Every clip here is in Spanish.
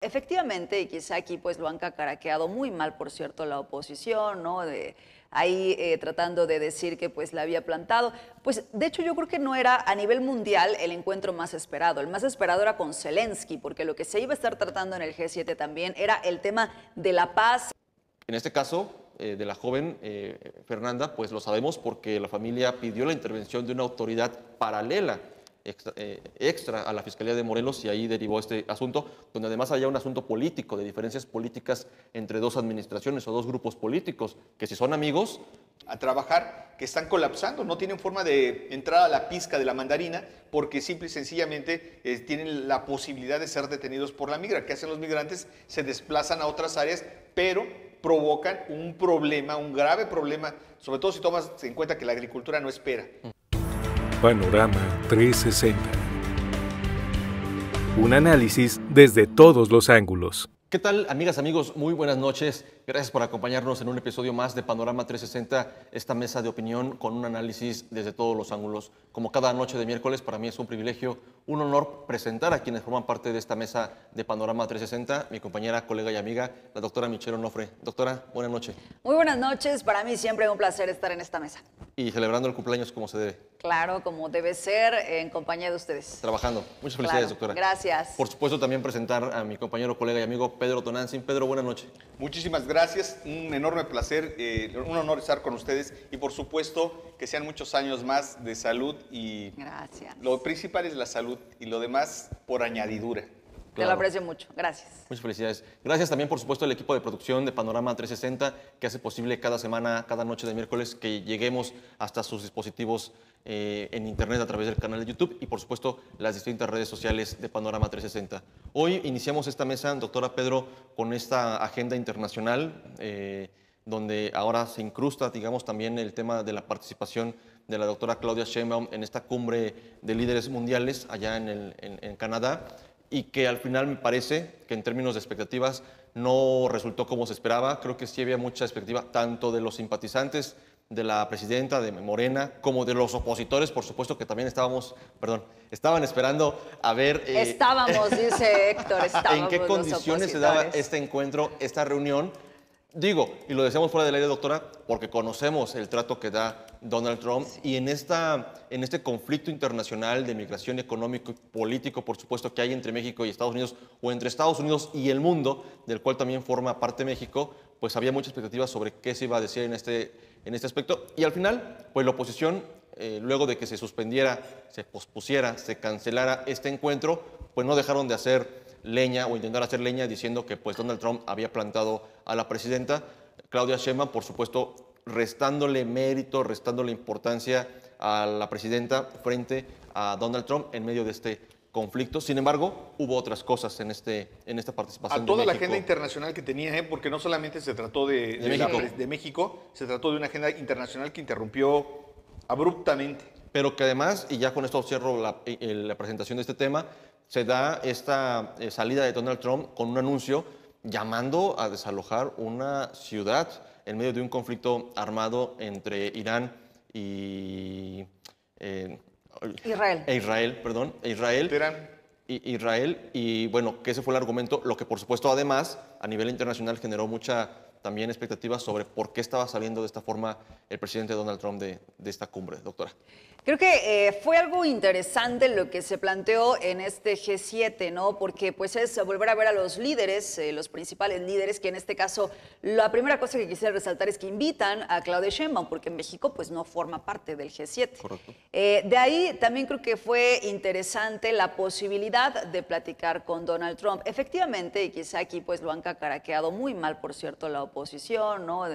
Efectivamente, y quizá aquí pues lo han cacaraqueado muy mal, por cierto, la oposición, ¿no? Ahí tratando de decir que pues la había plantado. Pues de hecho yo creo que no era a nivel mundial el encuentro más esperado. El más esperado era con Zelensky, porque lo que se iba a estar tratando en el G7 también era el tema de la paz. En este caso, de la joven Fernanda, pues lo sabemos porque la familia pidió la intervención de una autoridad paralela extra a la Fiscalía de Morelos y ahí derivó este asunto, donde además había un asunto político, de diferencias políticas entre dos administraciones o dos grupos políticos, que si son amigos... A trabajar, que están colapsando, no tienen forma de entrar a la pizca de la mandarina porque simple y sencillamente tienen la posibilidad de ser detenidos por la migra. ¿Qué hacen los migrantes? Se desplazan a otras áreas, pero provocan un problema, un grave problema, sobre todo si tomas en cuenta que la agricultura no espera. Panorama 360. Un análisis desde todos los ángulos. ¿Qué tal, amigas, amigos? Muy buenas noches. Gracias por acompañarnos en un episodio más de Panorama 360, esta mesa de opinión con un análisis desde todos los ángulos. Como cada noche de miércoles, para mí es un privilegio, un honor presentar a quienes forman parte de esta mesa de Panorama 360, mi compañera, colega y amiga, la doctora Michelle Onofre. Doctora, buenas noches. Muy buenas noches, para mí siempre es un placer estar en esta mesa. Y celebrando el cumpleaños como se debe. Claro, como debe ser, en compañía de ustedes. Trabajando. Muchas felicidades, Claro, doctora. gracias. Por supuesto, también presentar a mi compañero, colega y amigo Pedro Tonantzin. Pedro, buenas noches. Muchísimas gracias, un enorme placer, un honor estar con ustedes y por supuesto que sean muchos años más de salud y Gracias. lo principal es la salud y lo demás por añadidura. Te lo aprecio mucho, gracias. Muchas felicidades. Gracias también, por supuesto, al equipo de producción de Panorama 360, que hace posible cada semana, cada noche de miércoles, que lleguemos hasta sus dispositivos en internet a través del canal de YouTube y, por supuesto, las distintas redes sociales de Panorama 360. Hoy iniciamos esta mesa, doctora Pedro, con esta agenda internacional, donde ahora se incrusta, digamos, también el tema de la participación de la doctora Claudia Sheinbaum en esta cumbre de líderes mundiales allá en Canadá, y que al final me parece que en términos de expectativas no resultó como se esperaba. Creo que sí había mucha expectativa tanto de los simpatizantes de la presidenta de Morena como de los opositores, por supuesto, que también estaban esperando a ver... Estábamos, dice Héctor, estábamos. ¿En qué condiciones se daba este encuentro, esta reunión? Digo, y lo decíamos fuera del aire, doctora, porque conocemos el trato que da Donald Trump y en este conflicto internacional de migración económico y político, por supuesto, que hay entre México y Estados Unidos, o entre Estados Unidos y el mundo, del cual también forma parte México, pues había muchas expectativas sobre qué se iba a decir en este aspecto. Y al final, pues la oposición, luego de que se suspendiera, se pospusiera, se cancelara este encuentro, pues no dejaron de hacer leña o intentar hacer leña diciendo que pues Donald Trump había plantado a la presidenta. Claudia Sheinbaum, por supuesto, restándole mérito, restándole importancia a la presidenta frente a Donald Trump en medio de este conflicto. Sin embargo, hubo otras cosas en esta participación. A toda de la México. agenda internacional que tenía, porque no solamente se trató de México, se trató de una agenda internacional que interrumpió abruptamente. Pero que además, y ya con esto cierro la presentación de este tema, se da esta salida de Donald Trump con un anuncio llamando a desalojar una ciudad en medio de un conflicto armado entre Irán y Israel, y bueno, que ese fue el argumento, lo que por supuesto además a nivel internacional generó mucha también expectativas sobre por qué estaba saliendo de esta forma el presidente Donald Trump de esta cumbre, doctora. Creo que fue algo interesante lo que se planteó en este G7, ¿no? Porque pues es volver a ver a los líderes, los principales líderes, que en este caso la primera cosa que quisiera resaltar es que invitan a Claudia Sheinbaum, porque México pues no forma parte del G7. Correcto. De ahí también creo que fue interesante la posibilidad de platicar con Donald Trump. Efectivamente, y quizá aquí pues lo han cacaraqueado muy mal, por cierto, la oposición, ¿no?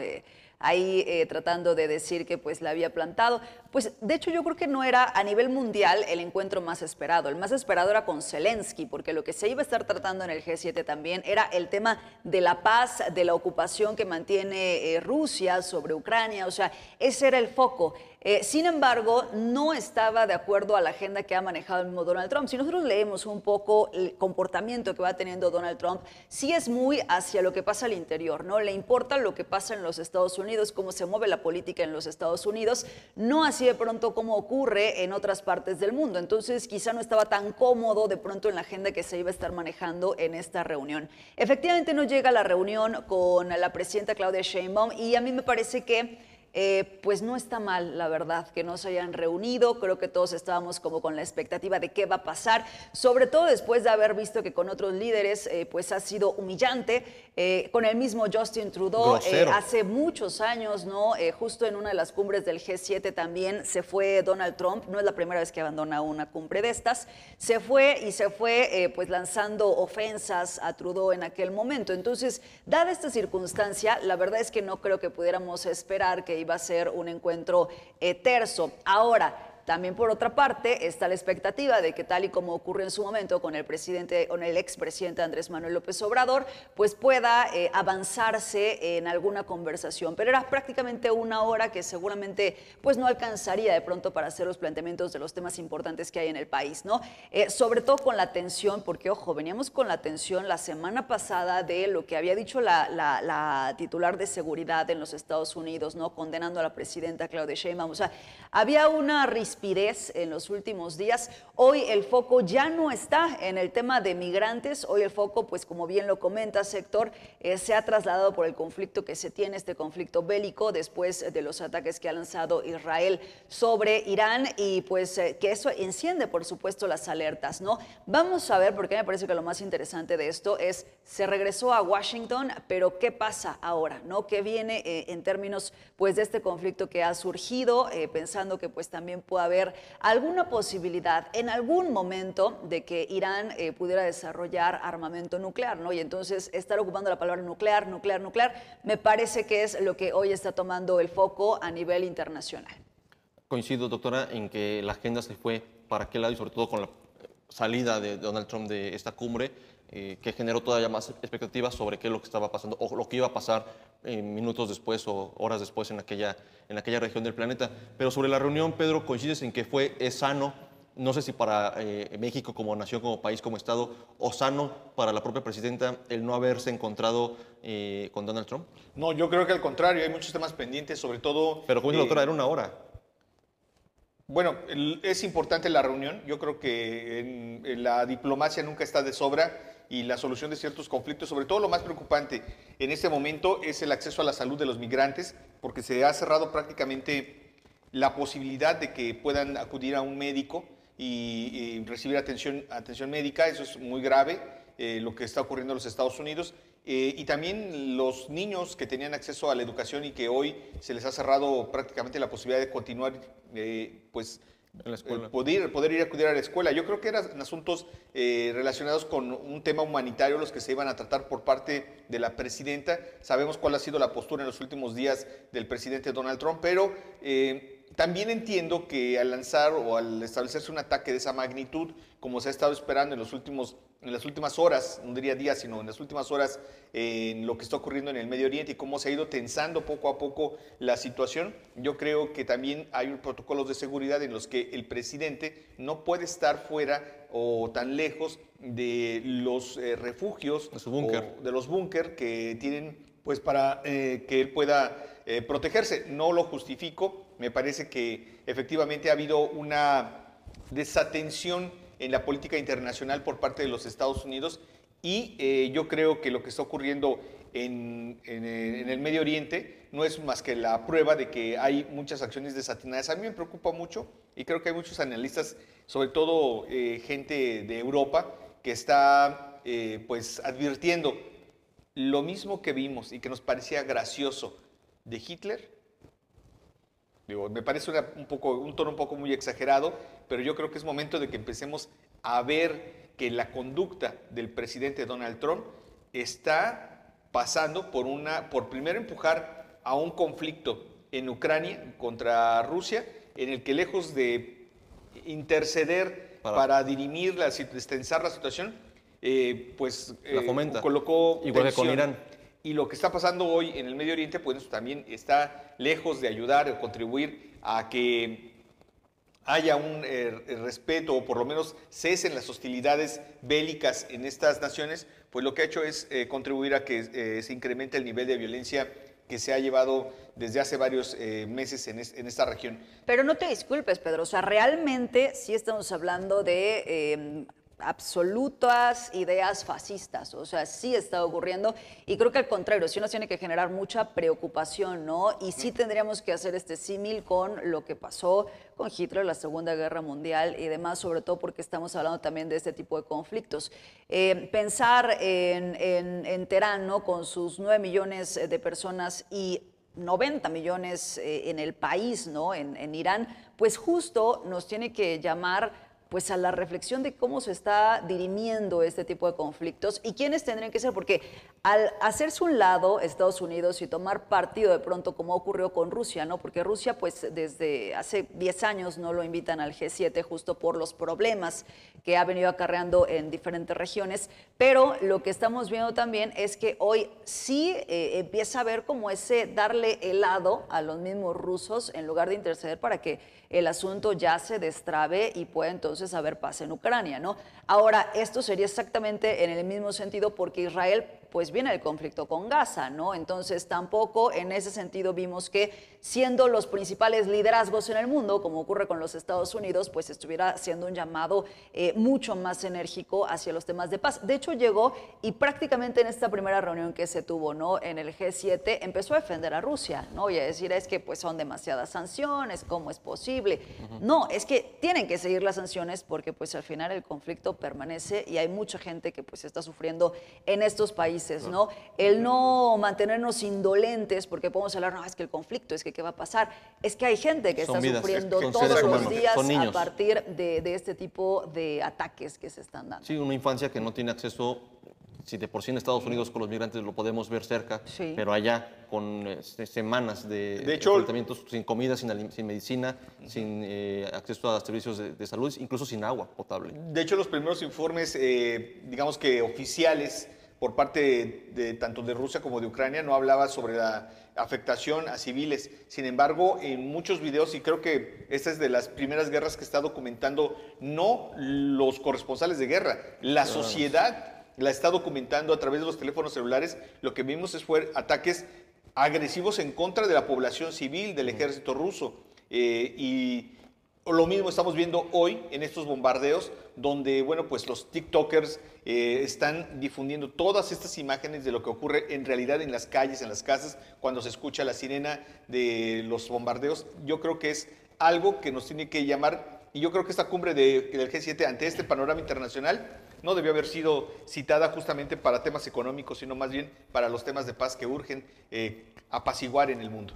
Ahí tratando de decir que pues la había plantado. Pues de hecho yo creo que no era a nivel mundial el encuentro más esperado. El más esperado era con Zelensky, porque lo que se iba a estar tratando en el G7 también era el tema de la paz, de la ocupación que mantiene Rusia sobre Ucrania. O sea, ese era el foco. Sin embargo, no estaba de acuerdo a la agenda que ha manejado el mismo Donald Trump. Si nosotros leemos un poco el comportamiento que va teniendo Donald Trump, sí es muy hacia lo que pasa al interior, ¿no? Le importa lo que pasa en los Estados Unidos. Unidos, cómo se mueve la política en los Estados Unidos, no así de pronto como ocurre en otras partes del mundo. Entonces quizá no estaba tan cómodo de pronto en la agenda que se iba a estar manejando en esta reunión. Efectivamente no llega la reunión con la presidenta Claudia Sheinbaum y a mí me parece que pues no está mal, la verdad, que no se hayan reunido. Creo que todos estábamos como con la expectativa de qué va a pasar, sobre todo después de haber visto que con otros líderes pues ha sido humillante. Con el mismo Justin Trudeau hace muchos años, ¿no? Justo en una de las cumbres del G7 también se fue Donald Trump. No es la primera vez que abandona una cumbre de estas. Se fue pues lanzando ofensas a Trudeau en aquel momento. Entonces, dada esta circunstancia, la verdad es que no creo que pudiéramos esperar que iba a ser un encuentro terso. Ahora, también por otra parte está la expectativa de que tal y como ocurrió en su momento con el expresidente Andrés Manuel López Obrador, pues pueda avanzarse en alguna conversación. Pero era prácticamente una hora que seguramente pues no alcanzaría de pronto para hacer los planteamientos de los temas importantes que hay en el país, ¿no? Sobre todo con la tensión, porque ojo, veníamos con la tensión la semana pasada de lo que había dicho la titular de seguridad en los Estados Unidos, ¿no? Condenando a la presidenta Claudia Sheinbaum. O sea, había una rispidez en los últimos días. Hoy el foco ya no está en el tema de migrantes. Hoy el foco, pues como bien lo comentas, Héctor, se ha trasladado por el conflicto que se tiene, este conflicto bélico, después de los ataques que ha lanzado Israel sobre Irán y pues que eso enciende, por supuesto, las alertas, ¿no? Vamos a ver, porque me parece que lo más interesante de esto es, se regresó a Washington, pero ¿qué pasa ahora, no? ¿Qué viene en términos, pues, de este conflicto que ha surgido, pensando que pues también puede haber alguna posibilidad en algún momento de que Irán pudiera desarrollar armamento nuclear, ¿no? Y entonces estar ocupando la palabra nuclear, me parece que es lo que hoy está tomando el foco a nivel internacional. Coincido, doctora, en que la agenda se fue para aquel lado y sobre todo con la salida de Donald Trump de esta cumbre, que generó todavía más expectativas sobre qué es lo que estaba pasando o lo que iba a pasar minutos después o horas después en aquella región del planeta. Pero sobre la reunión, Pedro, coincides en que es sano, no sé si para México como nación, como país, como Estado, o sano para la propia presidenta el no haberse encontrado con Donald Trump? No, yo creo que al contrario, hay muchos temas pendientes, sobre todo... Pero como dice la doctora, era una hora. Bueno, es importante la reunión. Yo creo que en la diplomacia nunca está de sobra y la solución de ciertos conflictos, sobre todo lo más preocupante en este momento es el acceso a la salud de los migrantes, porque se ha cerrado prácticamente la posibilidad de que puedan acudir a un médico y recibir atención médica. Eso es muy grave, lo que está ocurriendo en los Estados Unidos. Y también los niños que tenían acceso a la educación y que hoy se les ha cerrado prácticamente la posibilidad de continuar, pues, en la escuela. Poder ir a acudir a la escuela. Yo creo que eran asuntos relacionados con un tema humanitario los que se iban a tratar por parte de la presidenta. Sabemos cuál ha sido la postura en los últimos días del presidente Donald Trump, pero también entiendo que al lanzar o al establecerse un ataque de esa magnitud, como se ha estado esperando en las últimas horas, no diría días, sino en las últimas horas, en lo que está ocurriendo en el Medio Oriente y cómo se ha ido tensando poco a poco la situación, yo creo que también hay protocolos de seguridad en los que el presidente no puede estar fuera o tan lejos de los refugios, de los búnker que tienen, pues, para que él pueda protegerse. No lo justifico, me parece que efectivamente ha habido una desatención en la política internacional por parte de los Estados Unidos y yo creo que lo que está ocurriendo en el Medio Oriente no es más que la prueba de que hay muchas acciones desatinadas. A mí me preocupa mucho y creo que hay muchos analistas, sobre todo gente de Europa, que está pues advirtiendo lo mismo que vimos y que nos parecía gracioso de Hitler. Digo, me parece un tono un poco muy exagerado, pero yo creo que es momento de que empecemos a ver que la conducta del presidente Donald Trump está pasando por primero empujar a un conflicto en Ucrania contra Rusia, en el que lejos de interceder para dirimir, destensar la situación, pues la fomenta. Colocó igual tensión. Que con Irán. Y lo que está pasando hoy en el Medio Oriente, pues también está lejos de ayudar o contribuir a que haya un respeto o por lo menos cesen las hostilidades bélicas en estas naciones, pues lo que ha hecho es contribuir a que se incremente el nivel de violencia que se ha llevado desde hace varios meses en esta región. Pero no te disculpes, Pedro, o sea, realmente sí estamos hablando de absolutas ideas fascistas, o sea, sí está ocurriendo y creo que al contrario, sí nos tiene que generar mucha preocupación, ¿no? Y sí tendríamos que hacer este símil con lo que pasó con Hitler, la Segunda Guerra Mundial y demás, sobre todo porque estamos hablando también de este tipo de conflictos. Pensar en Teherán, ¿no? Con sus 9 millones de personas y 90 millones en el país, ¿no? En Irán, pues justo nos tiene que llamar pues a la reflexión de cómo se está dirimiendo este tipo de conflictos y quiénes tendrían que ser, porque al hacerse un lado Estados Unidos y tomar partido de pronto como ocurrió con Rusia, ¿no? Porque Rusia pues desde hace 10 años no lo invitan al G7 justo por los problemas que ha venido acarreando en diferentes regiones, pero lo que estamos viendo también es que hoy sí empieza a haber como ese darle helado a los mismos rusos en lugar de interceder para que el asunto ya se destrabe y pueda entonces haber paz en Ucrania, ¿no? Ahora, esto sería exactamente en el mismo sentido porque Israel pues viene el conflicto con Gaza, ¿no? Entonces tampoco en ese sentido vimos que siendo los principales liderazgos en el mundo, como ocurre con los Estados Unidos, pues estuviera haciendo un llamado mucho más enérgico hacia los temas de paz. De hecho llegó y prácticamente en esta primera reunión que se tuvo, ¿no? En el G7 empezó a defender a Rusia, ¿no? Y a decir es que pues son demasiadas sanciones, ¿cómo es posible? No, es que tienen que seguir las sanciones porque pues al final el conflicto permanece y hay mucha gente que pues está sufriendo en estos países, ¿no? El no mantenernos indolentes, porque podemos hablar, no, es que el conflicto, es que qué va a pasar. Es que hay gente que está sufriendo todos los días a partir de este tipo de ataques que se están dando. Sí, una infancia que no tiene acceso, si de por sí en Estados Unidos con los migrantes lo podemos ver cerca, sí, pero allá con semanas de enfrentamientos sin comida, sin medicina, sin acceso a servicios de salud, incluso sin agua potable. De hecho, los primeros informes, digamos que oficiales, por parte de tanto de Rusia como de Ucrania, no hablaba sobre la afectación a civiles. Sin embargo, en muchos videos, y creo que esta es de las primeras guerras que está documentando, no los corresponsales de guerra, la sociedad la está documentando a través de los teléfonos celulares. Lo que vimos fue ataques agresivos en contra de la población civil del ejército ruso. Y lo mismo estamos viendo hoy en estos bombardeos, donde, bueno, pues los TikTokers están difundiendo todas estas imágenes de lo que ocurre en realidad en las calles, en las casas, cuando se escucha la sirena de los bombardeos. Yo creo que es algo que nos tiene que llamar, y yo creo que esta cumbre del G7 ante este panorama internacional no debió haber sido citada justamente para temas económicos, sino más bien para los temas de paz que urgen apaciguar en el mundo.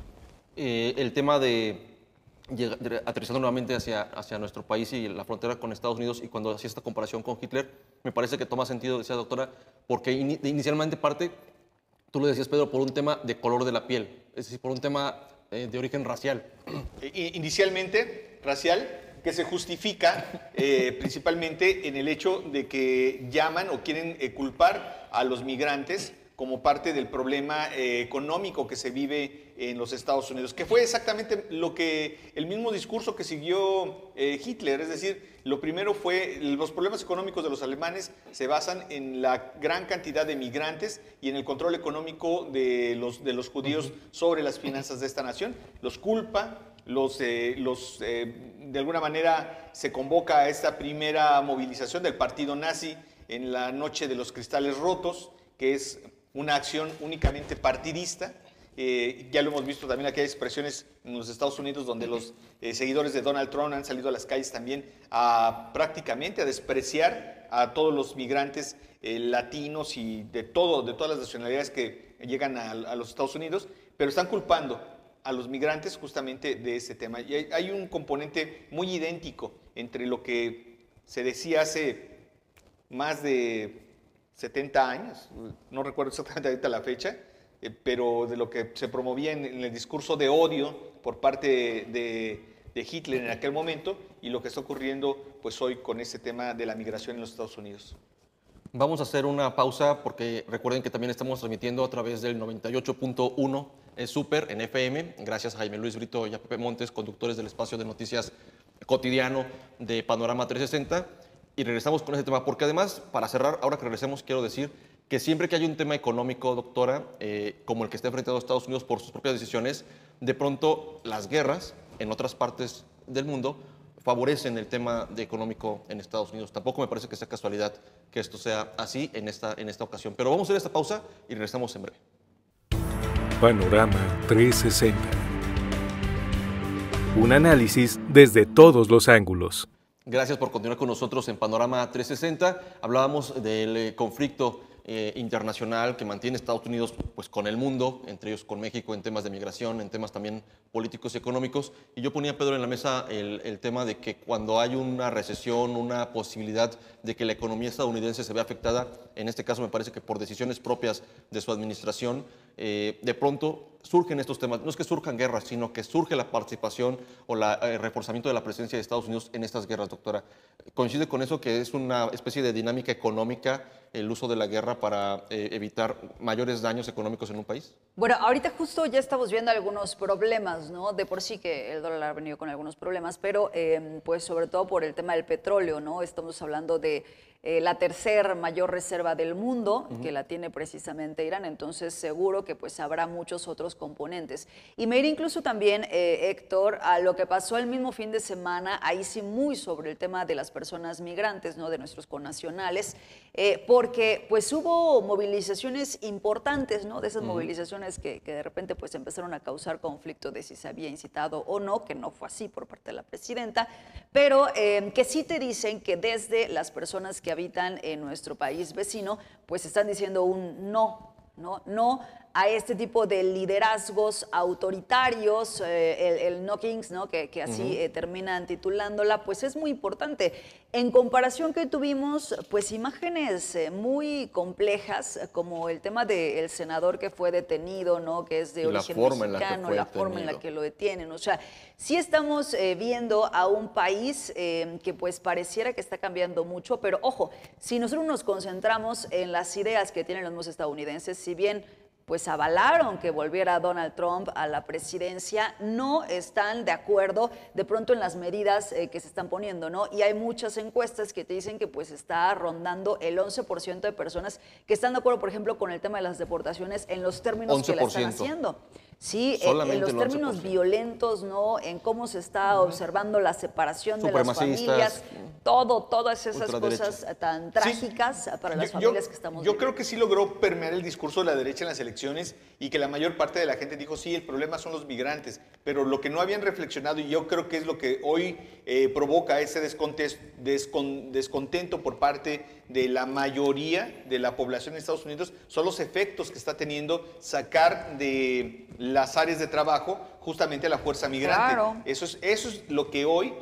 El tema de aterrizando nuevamente hacia nuestro país y la frontera con Estados Unidos, y cuando hacía esta comparación con Hitler, me parece que toma sentido, decía la doctora, porque inicialmente parte, tú lo decías, Pedro, por un tema de color de la piel, es decir, por un tema de origen racial. Inicialmente racial, que se justifica principalmente en el hecho de que llaman o quieren culpar a los migrantes como parte del problema económico que se vive en los Estados Unidos, que fue exactamente lo que el mismo discurso que siguió Hitler, es decir, lo primero fue los problemas económicos de los alemanes se basan en la gran cantidad de migrantes y en el control económico de los judíos sobre las finanzas de esta nación, los culpa, de alguna manera se convoca a esta primera movilización del partido nazi en la noche de los cristales rotos, que es una acción únicamente partidista. Ya lo hemos visto también, aquí hay expresiones en los Estados Unidos donde los seguidores de Donald Trump han salido a las calles también prácticamente a despreciar a todos los migrantes latinos y de todas las nacionalidades que llegan a los Estados Unidos, pero están culpando a los migrantes justamente de ese tema. Y hay un componente muy idéntico entre lo que se decía hace más de 70 años, no recuerdo exactamente ahorita la fecha, pero de lo que se promovía en el discurso de odio por parte de Hitler en aquel momento y lo que está ocurriendo pues hoy con este tema de la migración en los Estados Unidos. Vamos a hacer una pausa porque recuerden que también estamos transmitiendo a través del 98.1 Super en FM, gracias a Jaime Luis Brito y a Pepe Montes, conductores del espacio de noticias cotidiano de Panorama 360. Y regresamos con ese tema, porque además, para cerrar, ahora que regresemos, quiero decir que siempre que hay un tema económico, doctora, como el que está enfrentando Estados Unidos por sus propias decisiones, de pronto las guerras en otras partes del mundo favorecen el tema económico en Estados Unidos. Tampoco me parece que sea casualidad que esto sea así en esta ocasión. Pero vamos a hacer esta pausa y regresamos en breve. Panorama 360. Un análisis desde todos los ángulos. Gracias por continuar con nosotros en Panorama 360. Hablábamos del conflicto internacional que mantiene Estados Unidos pues, con el mundo, entre ellos con México, en temas de migración, en temas también políticos y económicos. Y yo ponía, Pedro, en la mesa el tema de que cuando hay una recesión, una posibilidad de que la economía estadounidense se vea afectada, en este caso me parece que por decisiones propias de su administración, de pronto surgen estos temas. No es que surjan guerras, sino que surge la participación o el reforzamiento de la presencia de Estados Unidos en estas guerras, doctora. ¿Coincide con eso que es una especie de dinámica económica el uso de la guerra para evitar mayores daños económicos en un país? Bueno, ahorita justo ya estamos viendo algunos problemas, ¿no? De por sí que el dólar ha venido con algunos problemas, pero pues sobre todo por el tema del petróleo, ¿no? Estamos hablando de la tercera mayor reserva del mundo, que la tiene precisamente Irán, entonces seguro que pues habrá muchos otros componentes. Y me iré incluso también, Héctor, a lo que pasó el mismo fin de semana, ahí sí muy sobre el tema de las personas migrantes, ¿no? De nuestros connacionales, porque pues hubo movilizaciones importantes, ¿no? De esas movilizaciones que de repente pues empezaron a causar conflicto de si se había incitado o no, que no fue así por parte de la presidenta, pero que sí te dicen que desde las personas que habitan en nuestro país vecino, pues están diciendo un no a este tipo de liderazgos autoritarios, el no kings, ¿no? que así terminan titulándola, pues es muy importante. En comparación que tuvimos, pues imágenes muy complejas, como el tema del senador que fue detenido, ¿no? Que es de origen mexicano, la forma en la que lo detienen. O sea, sí estamos viendo a un país que pues pareciera que está cambiando mucho, pero ojo, si nosotros nos concentramos en las ideas que tienen los mismos estadounidenses, si bien pues avalaron que volviera Donald Trump a la presidencia, no están de acuerdo de pronto en las medidas que se están poniendo, ¿no? Y hay muchas encuestas que te dicen que pues está rondando el 11% de personas que están de acuerdo, por ejemplo, con el tema de las deportaciones en los términos 11%. Que la están haciendo. Sí, en los términos violentos, ¿no? En cómo se está observando la separación de las familias, todas esas cosas tan trágicas para las familias que estamos viendo. Yo creo que sí logró permear el discurso de la derecha en las elecciones y que la mayor parte de la gente dijo, sí, el problema son los migrantes, pero lo que no habían reflexionado, y yo creo que es lo que hoy provoca ese descontento por parte de la mayoría de la población de Estados Unidos, son los efectos que está teniendo sacar de las áreas de trabajo justamente a la fuerza migrante. Claro. Eso es lo que hoy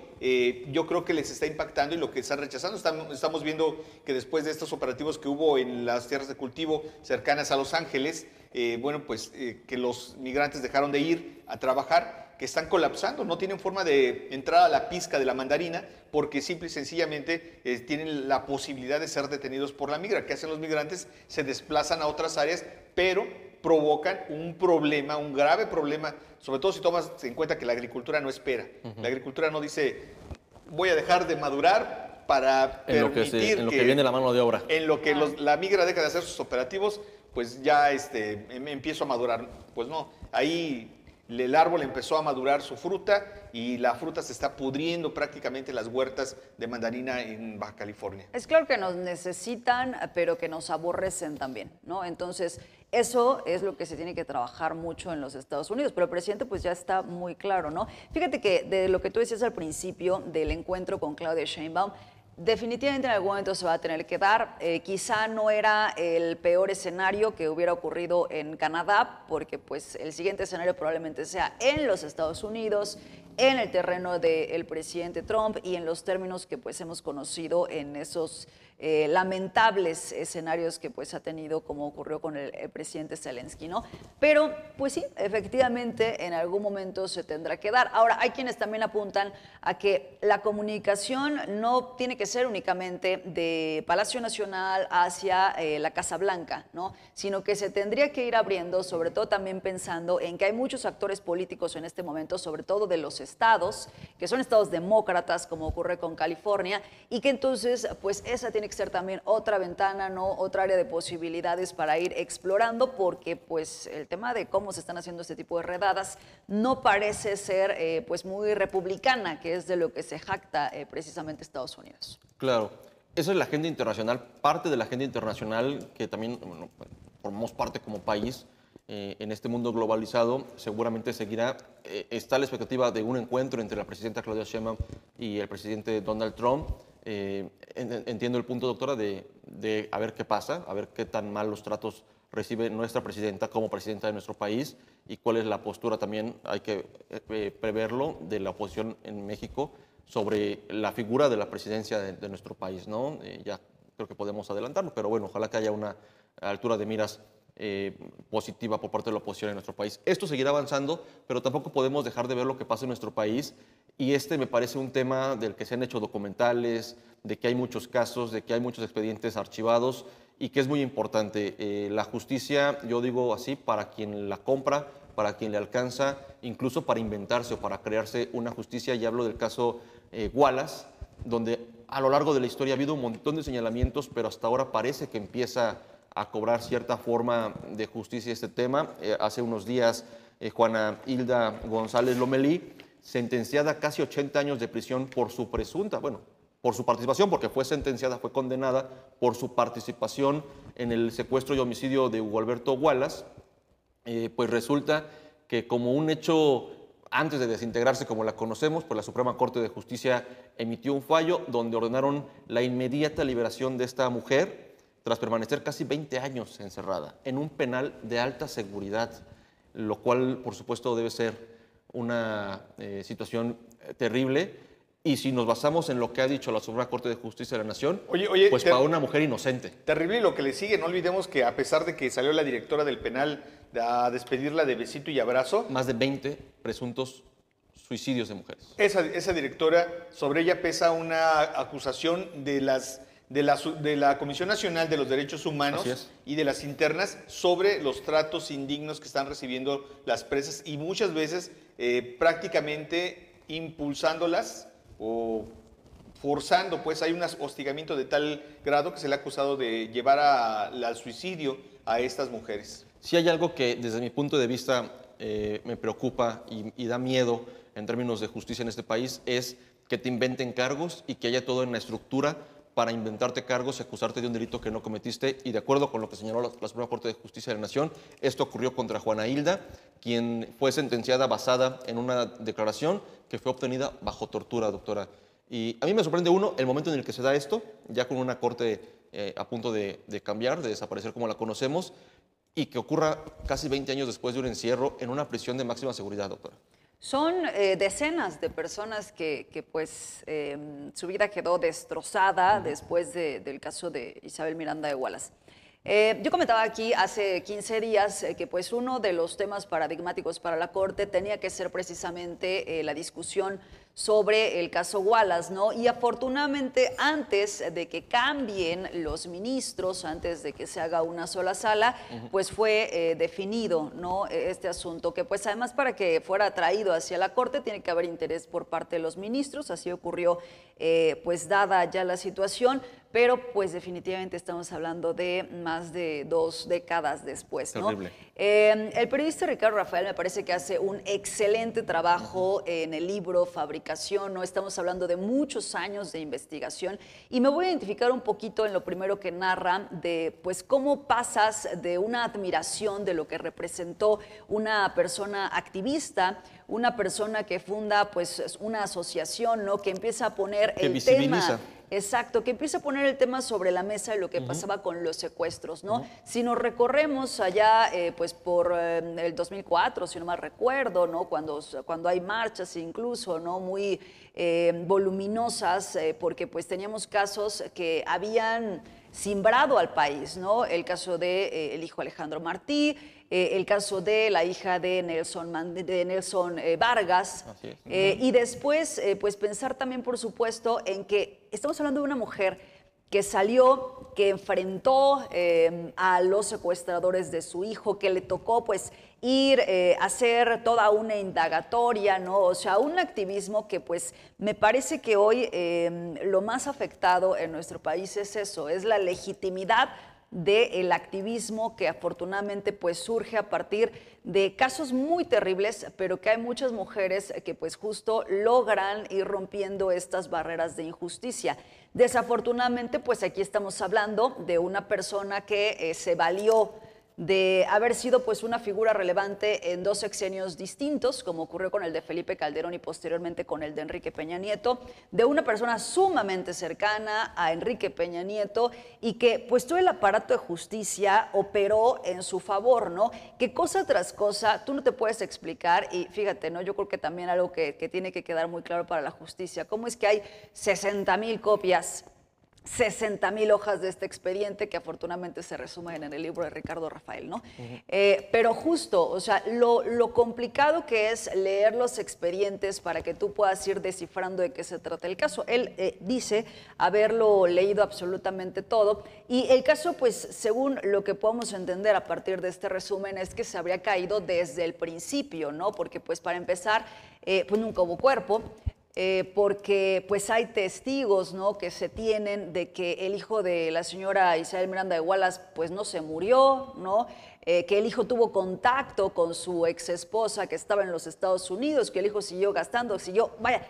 yo creo que les está impactando y lo que están rechazando. Estamos viendo que después de estos operativos que hubo en las tierras de cultivo cercanas a Los Ángeles, que los migrantes dejaron de ir a trabajar, que están colapsando, no tienen forma de entrar a la pizca de la mandarina porque simple y sencillamente tienen la posibilidad de ser detenidos por la migra. ¿Qué hacen los migrantes? Se desplazan a otras áreas, pero provocan un problema, un grave problema, sobre todo si tomas en cuenta que la agricultura no espera. La agricultura no dice, voy a dejar de madurar para permitir en lo que viene la mano de obra. En lo que la migra deja de hacer sus operativos, pues ya empiezo a madurar. Pues no, ahí el árbol empezó a madurar su fruta y la fruta se está pudriendo prácticamente en las huertas de mandarina en Baja California. Es claro que nos necesitan, pero que nos aborrecen también, ¿no? Entonces, eso es lo que se tiene que trabajar mucho en los Estados Unidos, pero el presidente pues ya está muy claro, ¿no? Fíjate que de lo que tú decías al principio del encuentro con Claudia Sheinbaum, definitivamente en algún momento se va a tener que dar. Quizá no era el peor escenario que hubiera ocurrido en Canadá, porque pues el siguiente escenario probablemente sea en los Estados Unidos, en el terreno del presidente Trump y en los términos que pues hemos conocido en esos lamentables escenarios que pues ha tenido, como ocurrió con el presidente Zelensky, ¿no? Pero pues sí, efectivamente en algún momento se tendrá que dar. Ahora, hay quienes también apuntan a que la comunicación no tiene que que ser únicamente de Palacio Nacional hacia la Casa Blanca, ¿no? Sino que se tendría que ir abriendo, sobre todo también pensando en que hay muchos actores políticos en este momento, sobre todo de los estados, que son estados demócratas, como ocurre con California, y que entonces, pues esa tiene que ser también otra ventana, ¿no? Otra área de posibilidades para ir explorando, porque pues el tema de cómo se están haciendo este tipo de redadas no parece ser pues muy republicana, que es de lo que se jacta precisamente Estados Unidos. Claro, esa es la agenda internacional, parte de la agenda internacional que también bueno, formamos parte como país en este mundo globalizado, seguramente seguirá. Está la expectativa de un encuentro entre la presidenta Claudia Sheinbaum y el presidente Donald Trump. Entiendo el punto, doctora, de a ver qué pasa, a ver qué tan malos tratos recibe nuestra presidenta como presidenta de nuestro país y cuál es la postura también, hay que preverlo, de la oposición en México sobre la figura de la presidencia de nuestro país, ¿no? Ya creo que podemos adelantarlo, pero bueno, ojalá que haya una altura de miras positiva por parte de la oposición en nuestro país. Esto seguirá avanzando, pero tampoco podemos dejar de ver lo que pasa en nuestro país y este me parece un tema del que se han hecho documentales, de que hay muchos casos, de que hay muchos expedientes archivados y que es muy importante. La justicia, yo digo así, para quien la compra, para quien le alcanza, incluso para inventarse o para crearse una justicia, y hablo del caso Wallace, donde a lo largo de la historia ha habido un montón de señalamientos, pero hasta ahora parece que empieza a cobrar cierta forma de justicia este tema. Hace unos días, Juana Hilda González Lomelí, sentenciada a casi 80 años de prisión por su presunta, bueno, por su participación, porque fue sentenciada, fue condenada por su participación en el secuestro y homicidio de Hugo Alberto Wallace, pues resulta que como un hecho antes de desintegrarse como la conocemos, pues la Suprema Corte de Justicia emitió un fallo donde ordenaron la inmediata liberación de esta mujer tras permanecer casi 20 años encerrada en un penal de alta seguridad, lo cual, por supuesto, debe ser una situación terrible. Y si nos basamos en lo que ha dicho la Suprema Corte de Justicia de la Nación, pues para una mujer inocente. Terrible lo que le sigue. No olvidemos que a pesar de que salió la directora del penal a despedirla de besito y abrazo, más de 20 presuntos suicidios de mujeres. Esa directora, sobre ella pesa una acusación de la Comisión Nacional de los Derechos Humanos y de las internas sobre los tratos indignos que están recibiendo las presas y muchas veces prácticamente impulsándolas o forzando, pues hay un hostigamiento de tal grado que se le ha acusado de llevar al suicidio a estas mujeres. Si hay algo que desde mi punto de vista me preocupa y da miedo en términos de justicia en este país, es que te inventen cargos y que haya toda una estructura para inventarte cargos y acusarte de un delito que no cometiste. Y de acuerdo con lo que señaló la Suprema Corte de Justicia de la Nación, esto ocurrió contra Juana Hilda, quien fue sentenciada basada en una declaración que fue obtenida bajo tortura, doctora. Y a mí me sorprende, uno, el momento en el que se da esto, ya con una corte a punto de cambiar, de desaparecer como la conocemos, y que ocurra casi 20 años después de un encierro en una prisión de máxima seguridad, doctora. Son decenas de personas que pues su vida quedó destrozada después del caso de Isabel Miranda de Wallace. Yo comentaba aquí hace 15 días que pues uno de los temas paradigmáticos para la Corte tenía que ser precisamente la discusión sobre el caso Wallace, ¿no? Y afortunadamente antes de que cambien los ministros, antes de que se haga una sola sala, pues fue definido, ¿no? Este asunto, que pues además para que fuera traído hacia la Corte tiene que haber interés por parte de los ministros, así ocurrió pues dada ya la situación, pero pues definitivamente estamos hablando de más de 2 décadas después, ¿no? Terrible. El periodista Ricardo Rafael me parece que hace un excelente trabajo en el libro Fabricación, ¿no? Estamos hablando de muchos años de investigación y me voy a identificar un poquito en lo primero que narra de pues cómo pasas de una admiración de lo que representó una persona activista, una persona que funda pues una asociación, ¿no? Que empieza a poner que el visibiliza. tema. Exacto, que empieza a poner el tema sobre la mesa de lo que pasaba con los secuestros, ¿no? Si nos recorremos allá, pues por el 2004, si no mal recuerdo, ¿no? Cuando hay marchas incluso, ¿no? Muy voluminosas, porque pues teníamos casos que habían simbrado al país, ¿no? El caso de el hijo Alejandro Martí, el caso de la hija de Nelson Vargas, y después pues pensar también por supuesto en que estamos hablando de una mujer que salió, que enfrentó a los secuestradores de su hijo, que le tocó pues ir a hacer toda una indagatoria, ¿no? O sea, un activismo que pues me parece que hoy lo más afectado en nuestro país es eso, es la legitimidad del activismo que afortunadamente pues surge a partir de casos muy terribles, pero que hay muchas mujeres que pues justo logran ir rompiendo estas barreras de injusticia. Desafortunadamente pues aquí estamos hablando de una persona que se valió de haber sido pues una figura relevante en 2 sexenios distintos, como ocurrió con el de Felipe Calderón y posteriormente con el de Enrique Peña Nieto, de una persona sumamente cercana a Enrique Peña Nieto y que pues todo el aparato de justicia operó en su favor, ¿no? Que cosa tras cosa tú no te puedes explicar y fíjate, ¿no? Yo creo que también algo que tiene que quedar muy claro para la justicia, cómo es que hay 60,000 copias 60,000 hojas de este expediente que afortunadamente se resumen en el libro de Ricardo Rafael, ¿no? Pero justo, o sea, lo complicado que es leer los expedientes para que tú puedas ir descifrando de qué se trata el caso. Él dice haberlo leído absolutamente todo y el caso, pues, según lo que podemos entender a partir de este resumen, es que se habría caído desde el principio, ¿no? Porque, pues, para empezar, pues nunca hubo cuerpo. Porque pues hay testigos, ¿no?, que se tienen de que el hijo de la señora Isabel Miranda de Wallace pues no se murió, ¿no? Que el hijo tuvo contacto con su ex esposa que estaba en los Estados Unidos, que el hijo siguió gastando, vaya,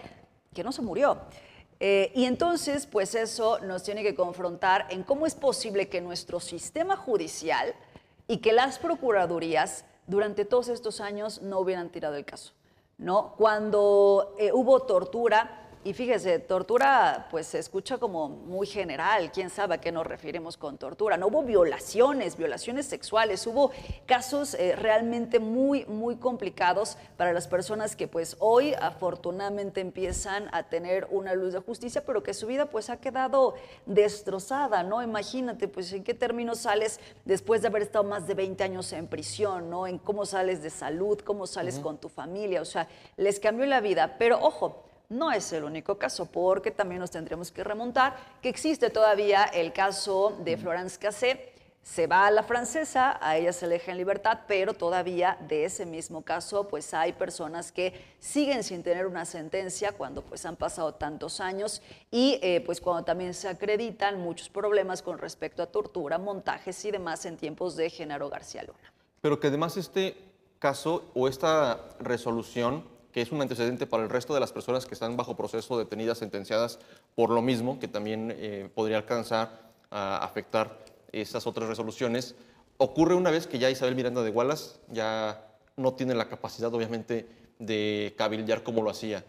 que no se murió. Y entonces pues eso nos tiene que confrontar en cómo es posible que nuestro sistema judicial y que las procuradurías durante todos estos años no hubieran tirado el caso, ¿no? Cuando hubo tortura, y fíjese, tortura pues se escucha como muy general, quién sabe a qué nos referimos con tortura, no hubo violaciones sexuales, hubo casos realmente muy, muy complicados para las personas que pues hoy afortunadamente empiezan a tener una luz de justicia, pero que su vida pues ha quedado destrozada, ¿no? Imagínate, pues en qué términos sales después de haber estado más de 20 años en prisión, ¿no? En cómo sales de salud, cómo sales con tu familia, o sea, les cambió la vida, pero ojo, no es el único caso, porque también nos tendríamos que remontar que existe todavía el caso de Florence Cassé. Se va a la francesa, a ella se le deja en libertad, pero todavía de ese mismo caso pues hay personas que siguen sin tener una sentencia cuando pues han pasado tantos años y pues cuando también se acreditan muchos problemas con respecto a tortura, montajes y demás en tiempos de Genaro García Luna. Pero que además este caso o esta resolución, que es un antecedente para el resto de las personas que están bajo proceso, detenidas, sentenciadas por lo mismo, que también podría alcanzar a afectar esas otras resoluciones, ocurre una vez que ya Isabel Miranda de Wallace ya no tiene la capacidad, obviamente, de cabildear como lo hacía.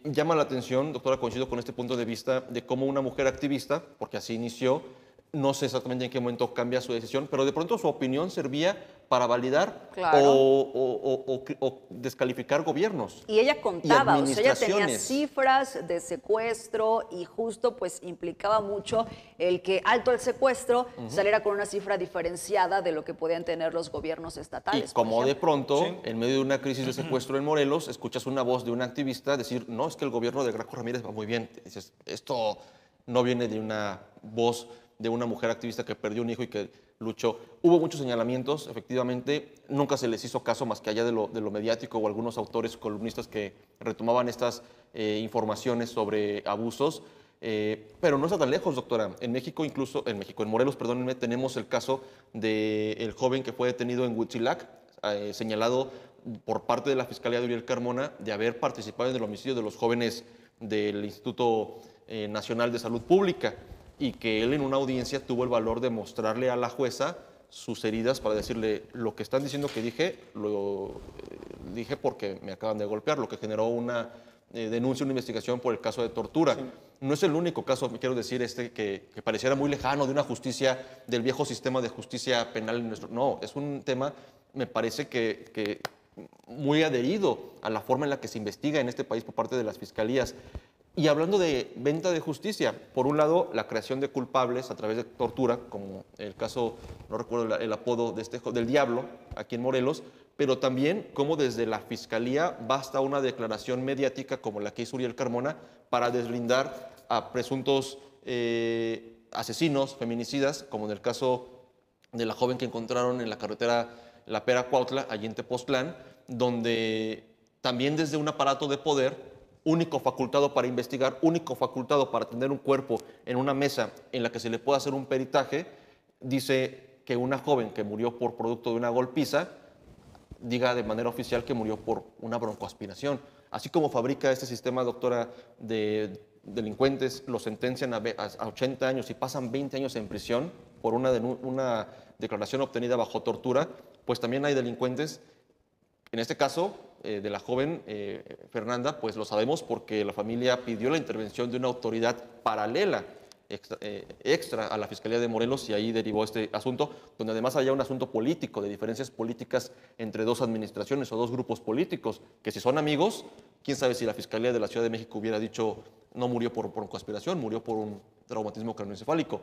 Llama la atención, doctora, coincido con este punto de vista, de cómo una mujer activista, porque así inició, no sé exactamente en qué momento cambia su decisión, pero de pronto su opinión servía para validar o descalificar gobiernos. Y ella contaba, o sea, ella tenía cifras de secuestro y justo pues implicaba mucho el que alto el secuestro saliera con una cifra diferenciada de lo que podían tener los gobiernos estatales. Y como de pronto, en medio de una crisis de secuestro en Morelos, escuchas una voz de un activista decir, no, es que el gobierno de Graco Ramírez va muy bien. Dices, esto no viene de una voz de una mujer activista que perdió un hijo y que luchó. Hubo muchos señalamientos, efectivamente, nunca se les hizo caso más que allá de lo mediático o algunos autores columnistas que retomaban estas informaciones sobre abusos, pero no está tan lejos, doctora. En México, en Morelos, perdónenme, tenemos el caso del joven que fue detenido en Huitzilac, señalado por parte de la Fiscalía de Uriel Carmona de haber participado en el homicidio de los jóvenes del Instituto Nacional de Salud Pública, y que él en una audiencia tuvo el valor de mostrarle a la jueza sus heridas para decirle, lo que están diciendo que dije, lo dije porque me acaban de golpear, lo que generó una denuncia, una investigación por el caso de tortura. Sí. No es el único caso, quiero decir, que pareciera muy lejano de una justicia, del viejo sistema de justicia penal en nuestro... No, es un tema, me parece que muy adherido a la forma en la que se investiga en este país por parte de las fiscalías. Y hablando de venta de justicia, por un lado, la creación de culpables a través de tortura, como el caso, no recuerdo el apodo del Diablo, aquí en Morelos, pero también como desde la Fiscalía basta una declaración mediática como la que hizo Uriel Carmona para deslindar a presuntos asesinos, feminicidas, como en el caso de la joven que encontraron en la carretera La Pera-Cuautla, allí en Tepoztlán, donde también desde un aparato de poder, único facultado para investigar, único facultado para tener un cuerpo en una mesa en la que se le pueda hacer un peritaje, dice que una joven que murió por producto de una golpiza, diga de manera oficial que murió por una broncoaspiración. Así como fabrica este sistema, doctora, de delincuentes, los sentencian a 80 años y pasan 20 años en prisión por una declaración obtenida bajo tortura, pues también hay delincuentes. En este caso, de la joven Fernanda, pues lo sabemos porque la familia pidió la intervención de una autoridad paralela, extra a la Fiscalía de Morelos, y ahí derivó este asunto, donde además había un asunto político, de diferencias políticas entre dos administraciones o dos grupos políticos, que si son amigos, quién sabe si la Fiscalía de la Ciudad de México hubiera dicho no murió por conspiración, murió por un traumatismo craneoencefálico.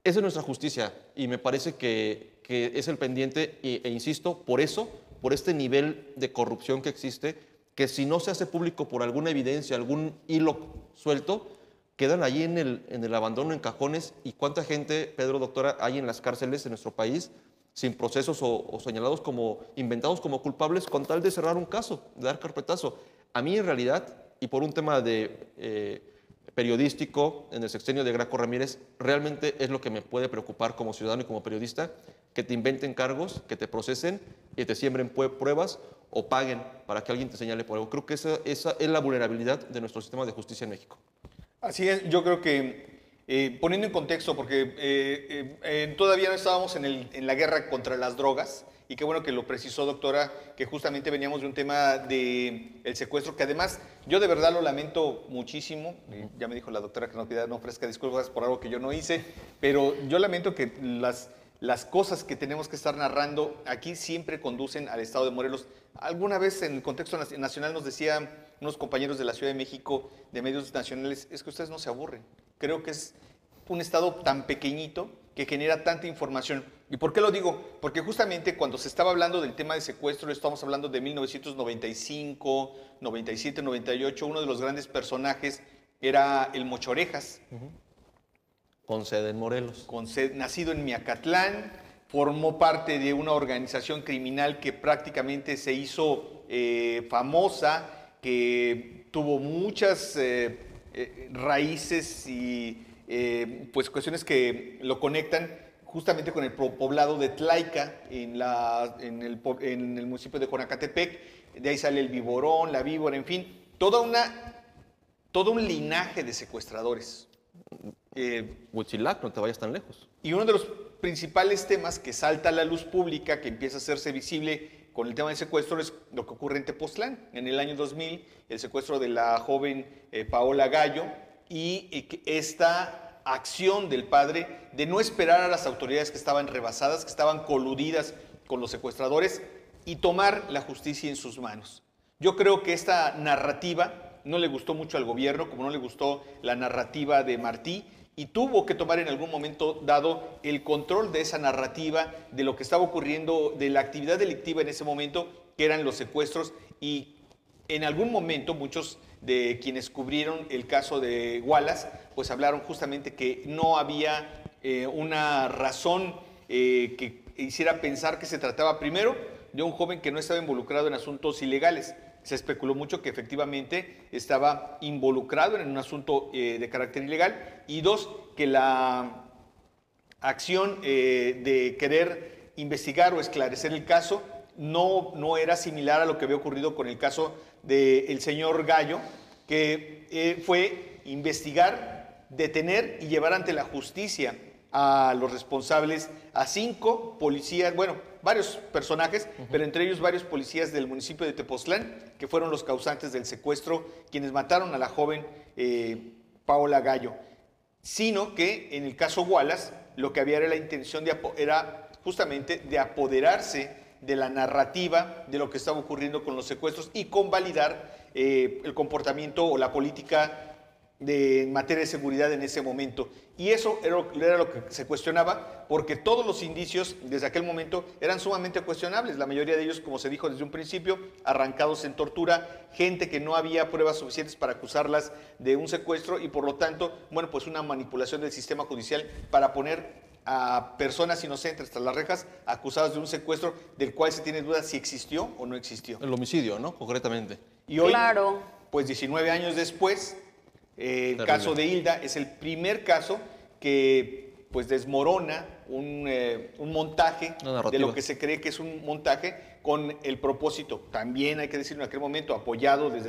Esa es nuestra justicia y me parece que es el pendiente e insisto, por eso, por este nivel de corrupción que existe, que si no se hace público por alguna evidencia, algún hilo suelto, quedan allí en el abandono, en cajones. ¿Y cuánta gente, Pedro, doctora, hay en las cárceles de nuestro país sin procesos o señalados como, inventados como culpables con tal de cerrar un caso, de dar carpetazo? A mí en realidad, y por un tema de periodístico en el sexenio de Graco Ramírez, realmente es lo que me puede preocupar como ciudadano y como periodista, que te inventen cargos, que te procesen y te siembren pruebas o paguen para que alguien te señale por algo. Creo que esa es la vulnerabilidad de nuestro sistema de justicia en México. Así es, yo creo que poniendo en contexto, porque todavía no estábamos en la guerra contra las drogas, y qué bueno que lo precisó, doctora, que justamente veníamos de un tema del secuestro, que además yo de verdad lo lamento muchísimo. Ya me dijo la doctora que no ofrezca disculpas por algo que yo no hice, pero yo lamento que las cosas que tenemos que estar narrando aquí siempre conducen al estado de Morelos. Alguna vez en el contexto nacional nos decían unos compañeros de la Ciudad de México, de medios nacionales, es que ustedes no se aburren. Creo que es un estado tan pequeñito que genera tanta información. ¿Y por qué lo digo? Porque justamente cuando se estaba hablando del tema de secuestro, estamos hablando de 1995, 97, 98, uno de los grandes personajes era el Mocho Orejas. Con sede en Morelos. Nacido en Miacatlán, formó parte de una organización criminal que prácticamente se hizo famosa, que tuvo muchas raíces y pues cuestiones que lo conectan justamente con el poblado de Tlaika en el municipio de Jonacatepec. De ahí sale el Viborón, la víbora, en fin, todo un linaje de secuestradores. Huitzilac, no te vayas tan lejos. Y uno de los principales temas que salta a la luz pública, que empieza a hacerse visible con el tema del secuestro, es lo que ocurre en Tepoztlán. En el año 2000, el secuestro de la joven Paola Gallo, y esta acción del padre de no esperar a las autoridades que estaban rebasadas, que estaban coludidas con los secuestradores, y tomar la justicia en sus manos. Yo creo que esta narrativa no le gustó mucho al gobierno, como no le gustó la narrativa de Martí, y tuvo que tomar en algún momento dado el control de esa narrativa, de lo que estaba ocurriendo, de la actividad delictiva en ese momento, que eran los secuestros. Y en algún momento muchos de quienes cubrieron el caso de Wallace, pues hablaron justamente que no había una razón que hiciera pensar que se trataba primero de un joven que no estaba involucrado en asuntos ilegales. Se especuló mucho que efectivamente estaba involucrado en un asunto de carácter ilegal, y dos, que la acción de querer investigar o esclarecer el caso no era similar a lo que había ocurrido con el caso del señor Gallo, que fue investigar, detener y llevar ante la justicia a los responsables, a 5 policías, bueno, varios personajes, pero entre ellos varios policías del municipio de Tepoztlán, que fueron los causantes del secuestro, quienes mataron a la joven Paola Gallo. Sino que en el caso Wallace, lo que había era la intención era justamente de apoderarse de la narrativa de lo que estaba ocurriendo con los secuestros y convalidar el comportamiento o la política en materia de seguridad en ese momento. Y eso era lo que se cuestionaba, porque todos los indicios desde aquel momento eran sumamente cuestionables. La mayoría de ellos, como se dijo desde un principio, arrancados en tortura, gente que no había pruebas suficientes para acusarlas de un secuestro y por lo tanto, bueno, pues una manipulación del sistema judicial para poner a personas inocentes tras las rejas acusadas de un secuestro del cual se tiene duda si existió o no existió. El homicidio, ¿no? Concretamente. Y hoy, Claro. pues 19 años después, el caso de Hilda es el primer caso que pues desmorona un montaje de lo que se cree que es un montaje con el propósito, también hay que decirlo en aquel momento, apoyado desde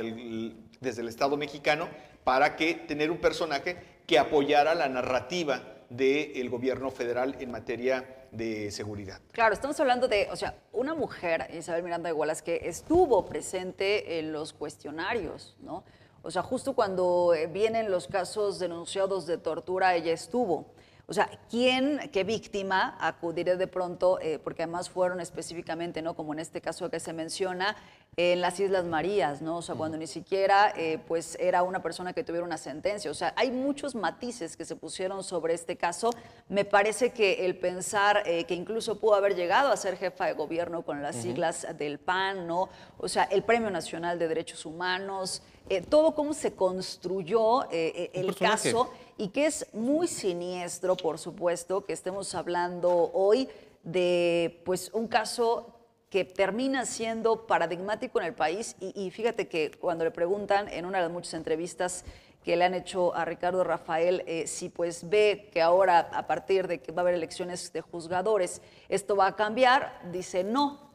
el Estado mexicano, para que tener un personaje que apoyara la narrativa del gobierno federal en materia de seguridad. Claro, estamos hablando de, o sea, una mujer, Isabel Miranda de Wallace, que estuvo presente en los cuestionarios, ¿no? O sea, justo cuando vienen los casos denunciados de tortura, ella estuvo. O sea, qué víctima acudirá de pronto, porque además fueron específicamente, ¿no? Como en este caso que se menciona, en las Islas Marías, ¿no? O sea, cuando ni siquiera, pues, era una persona que tuviera una sentencia. O sea, hay muchos matices que se pusieron sobre este caso. Me parece que el pensar que incluso pudo haber llegado a ser jefa de gobierno con las siglas del PAN, ¿no? O sea, el Premio Nacional de Derechos Humanos, todo cómo se construyó el caso, y que es muy siniestro, por supuesto, que estemos hablando hoy de pues un caso que termina siendo paradigmático en el país. Y fíjate que cuando le preguntan en una de las muchas entrevistas que le han hecho a Ricardo Rafael, si pues ve que ahora, a partir de que va a haber elecciones de juzgadores, esto va a cambiar, dice no.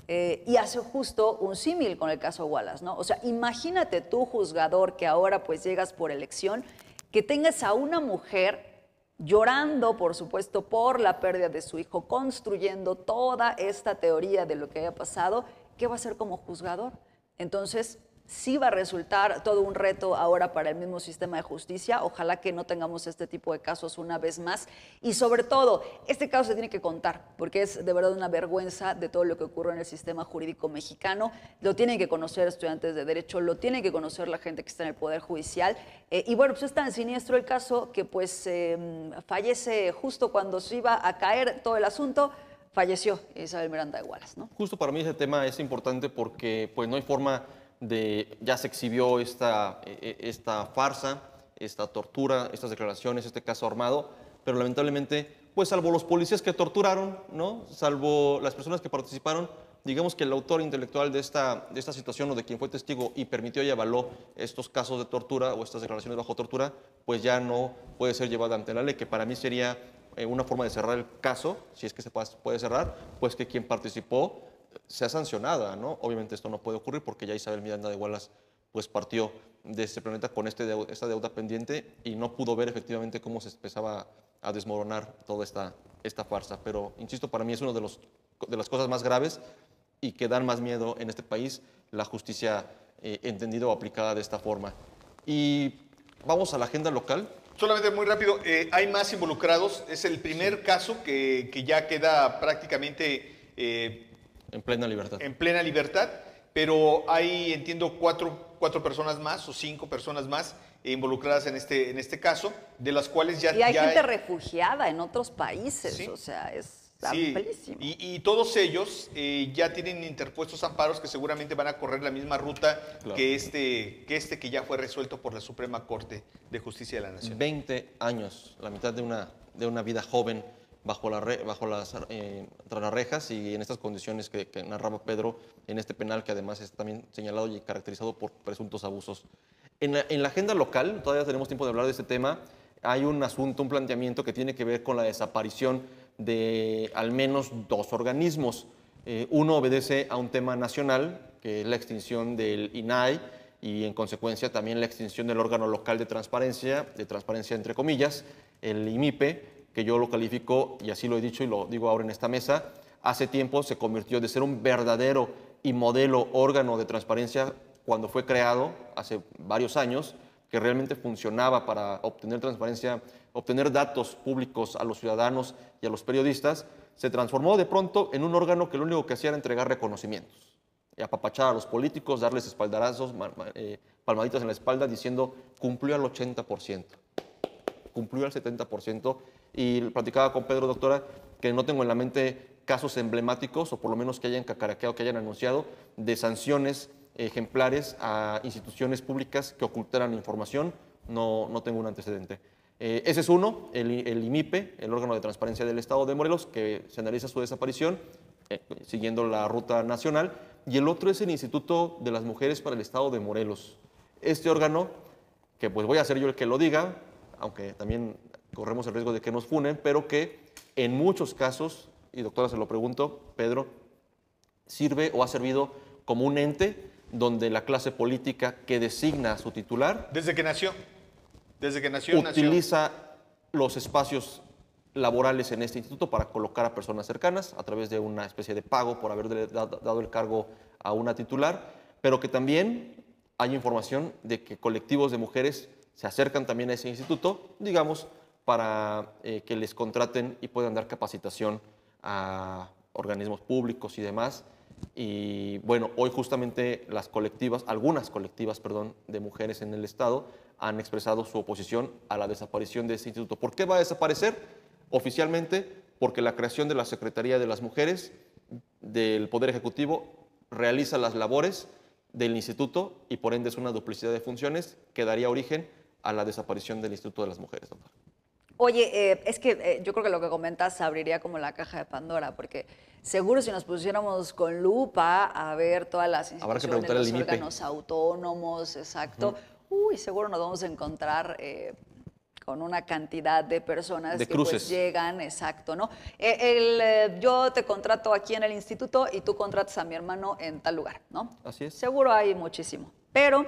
Y hace justo un símil con el caso Wallace, ¿no? O sea, imagínate tú, juzgador, que ahora pues llegas por elección, que tengas a una mujer llorando, por supuesto, por la pérdida de su hijo, construyendo toda esta teoría de lo que haya pasado. ¿Qué va a hacer como juzgador? Entonces, sí va a resultar todo un reto ahora para el mismo sistema de justicia. Ojalá que no tengamos este tipo de casos una vez más. Y sobre todo, este caso se tiene que contar, porque es de verdad una vergüenza de todo lo que ocurrió en el sistema jurídico mexicano. Lo tienen que conocer estudiantes de Derecho, lo tienen que conocer la gente que está en el Poder Judicial. Y bueno, pues es tan siniestro el caso que pues fallece justo cuando se iba a caer todo el asunto. Falleció Isabel Miranda de Wallace, ¿no? Justo para mí ese tema es importante porque pues no hay forma ya se exhibió esta farsa, esta tortura, estas declaraciones, este caso armado, pero lamentablemente, pues salvo los policías que torturaron, ¿no? Salvo las personas que participaron, digamos que el autor intelectual de esta situación o de quien fue testigo y permitió y avaló estos casos de tortura o estas declaraciones bajo tortura, pues ya no puede ser llevada ante la ley, que para mí sería una forma de cerrar el caso, si es que se puede cerrar, pues que quien participó sea sancionada, ¿no? Obviamente esto no puede ocurrir porque ya Isabel Miranda de Wallace pues partió de este planeta con esta deuda pendiente y no pudo ver efectivamente cómo se empezaba a desmoronar toda esta farsa. Pero, insisto, para mí es una de las cosas más graves y que dan más miedo en este país, la justicia entendida o aplicada de esta forma. Y vamos a la agenda local. Solamente muy rápido, hay más involucrados. Es el primer caso que ya queda prácticamente en plena libertad. En plena libertad, pero hay, entiendo, cuatro personas más o 5 personas más involucradas en este caso, de las cuales ya... Y hay gente refugiada en otros países, ¿sí? O sea, es sí, amplísimo. Y todos ellos ya tienen interpuestos amparos que seguramente van a correr la misma ruta, claro, que ya fue resuelto por la Suprema Corte de Justicia de la Nación. 20 años, la mitad de una vida joven bajo las rejas y en estas condiciones que narraba Pedro en este penal, que además es también señalado y caracterizado por presuntos abusos. En la agenda local, todavía tenemos tiempo de hablar de este tema, hay un asunto, un planteamiento que tiene que ver con la desaparición de al menos 2 organismos. Uno obedece a un tema nacional, que es la extinción del INAI, y en consecuencia también la extinción del órgano local de transparencia entre comillas, el IMIPE, que yo lo califico, y así lo he dicho y lo digo ahora en esta mesa, hace tiempo se convirtió de ser un verdadero y modelo órgano de transparencia cuando fue creado hace varios años, que realmente funcionaba para obtener transparencia, obtener datos públicos a los ciudadanos y a los periodistas, se transformó de pronto en un órgano que lo único que hacía era entregar reconocimientos. apapachar a los políticos, darles espaldarazos, palmaditas en la espalda, diciendo cumplió al 80%, cumplió al 70%. Y platicaba con Pedro, doctora, que no tengo en la mente casos emblemáticos, o por lo menos que hayan cacaraqueado, que hayan anunciado, de sanciones ejemplares a instituciones públicas que ocultaran información. No tengo un antecedente. Ese es uno, el IMIPE, el órgano de transparencia del Estado de Morelos, que se analiza su desaparición, siguiendo la ruta nacional, y el otro es el Instituto de las Mujeres para el Estado de Morelos. Este órgano, que pues voy a ser yo el que lo diga, aunque también corremos el riesgo de que nos funen, pero que en muchos casos, y doctora se lo pregunto, Pedro, sirve o ha servido como un ente donde la clase política que designa a su titular Desde que nació, utiliza los espacios laborales en este instituto para colocar a personas cercanas a través de una especie de pago por haberle dado el cargo a una titular, pero que también hay información de que colectivos de mujeres se acercan también a ese instituto, digamos, para que les contraten y puedan dar capacitación a organismos públicos y demás. Y bueno, hoy justamente algunas colectivas, de mujeres en el Estado han expresado su oposición a la desaparición de este instituto. ¿Por qué va a desaparecer? Oficialmente, porque la creación de la Secretaría de las Mujeres del Poder Ejecutivo realiza las labores del instituto y por ende es una duplicidad de funciones que daría origen a la desaparición del Instituto de las Mujeres, doctor. Oye, es que yo creo que lo que comentas abriría como la caja de Pandora, porque seguro si nos pusiéramos con lupa a ver todas las instituciones, los órganos autónomos, exacto, seguro nos vamos a encontrar con una cantidad de personas que pues llegan, exacto, ¿no? Yo te contrato aquí en el instituto y tú contratas a mi hermano en tal lugar, ¿no? Así es. Seguro hay muchísimo, pero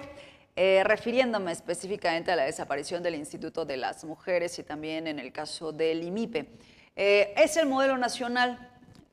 refiriéndome específicamente a la desaparición del Instituto de las Mujeres y también en el caso del IMIPE, ¿es el modelo nacional?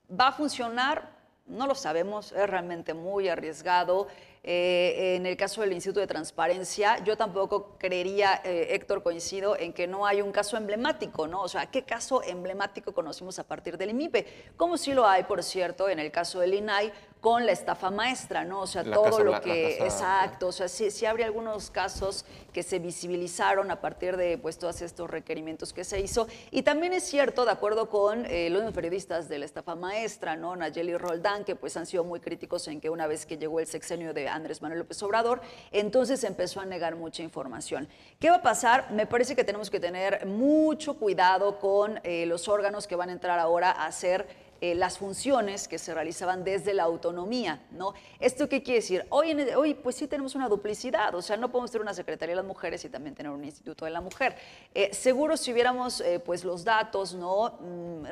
¿Va a funcionar? No lo sabemos, es realmente muy arriesgado. En el caso del Instituto de Transparencia, yo tampoco creería, Héctor, coincido en que no hay un caso emblemático, ¿no? O sea, ¿qué caso emblemático conocimos a partir del IMIPE? Como sí lo hay, por cierto, en el caso del INAI con la estafa maestra, ¿no? O sea, todo lo que... Exacto, o sea, sí habría algunos casos que se visibilizaron a partir de pues todos estos requerimientos que se hizo. Y también es cierto, de acuerdo con los periodistas de la estafa maestra, ¿no? Nayeli y Roldán, que pues han sido muy críticos en que una vez que llegó el sexenio de Andrés Manuel López Obrador, entonces empezó a negar mucha información. ¿Qué va a pasar? Me parece que tenemos que tener mucho cuidado con los órganos que van a entrar ahora a hacer las funciones que se realizaban desde la autonomía, ¿no? ¿Esto qué quiere decir? Hoy pues sí tenemos una duplicidad, o sea, no podemos tener una Secretaría de las Mujeres y también tener un Instituto de la Mujer. Seguro si hubiéramos pues los datos, ¿no?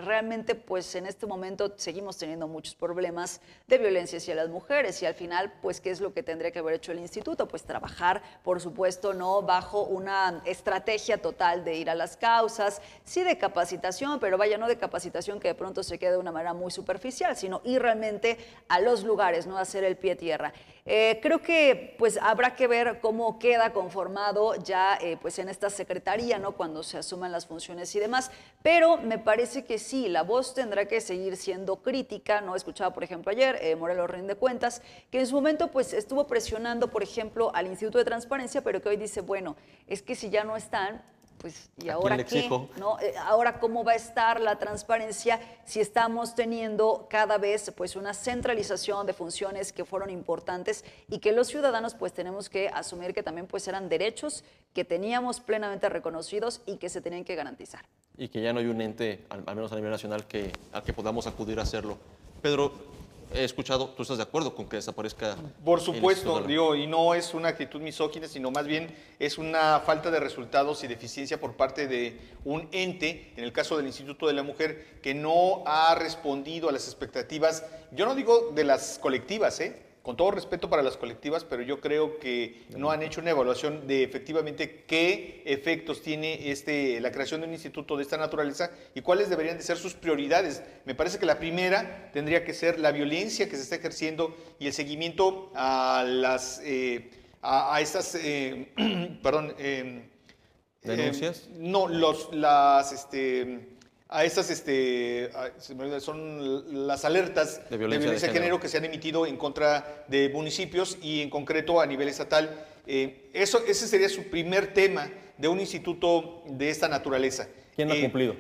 Realmente pues en este momento seguimos teniendo muchos problemas de violencia hacia las mujeres y al final pues ¿qué es lo que tendría que haber hecho el instituto? Pues trabajar, por supuesto, ¿no? Bajo una estrategia total de ir a las causas, sí de capacitación, pero vaya, no de capacitación que de pronto se quede de una manera muy superficial, sino ir realmente a los lugares, no hacer el pie tierra. Creo que pues habrá que ver cómo queda conformado ya pues en esta secretaría, ¿no? Cuando se asuman las funciones y demás, pero me parece que sí, la voz tendrá que seguir siendo crítica, ¿no? Escuchaba, por ejemplo, ayer Morelos rinde cuentas, que en su momento pues estuvo presionando, por ejemplo, al Instituto de Transparencia, pero que hoy dice, bueno, es que si ya no están, pues, ¿y ahora qué? ¿No? Ahora, ¿cómo va a estar la transparencia si estamos teniendo cada vez pues, una centralización de funciones que fueron importantes y que los ciudadanos pues, tenemos que asumir que también pues, eran derechos que teníamos plenamente reconocidos y que se tenían que garantizar? Y que ya no hay un ente, al menos a nivel nacional, al que podamos acudir a hacerlo. Pedro, he escuchado, ¿tú estás de acuerdo con que desaparezca? Por supuesto, digo, y no es una actitud misógina, sino más bien es una falta de resultados y de eficiencia por parte de un ente, en el caso del Instituto de la Mujer, que no ha respondido a las expectativas, yo no digo de las colectivas, con todo respeto para las colectivas, pero yo creo que no han hecho una evaluación de efectivamente qué efectos tiene la creación de un instituto de esta naturaleza y cuáles deberían de ser sus prioridades. Me parece que la primera tendría que ser la violencia que se está ejerciendo y el seguimiento a estas, ¿denuncias? No, estas, son las alertas de violencia de género que se han emitido en contra de municipios y en concreto a nivel estatal. Ese sería su primer tema de un instituto de esta naturaleza. ¿Quién lo ha cumplido?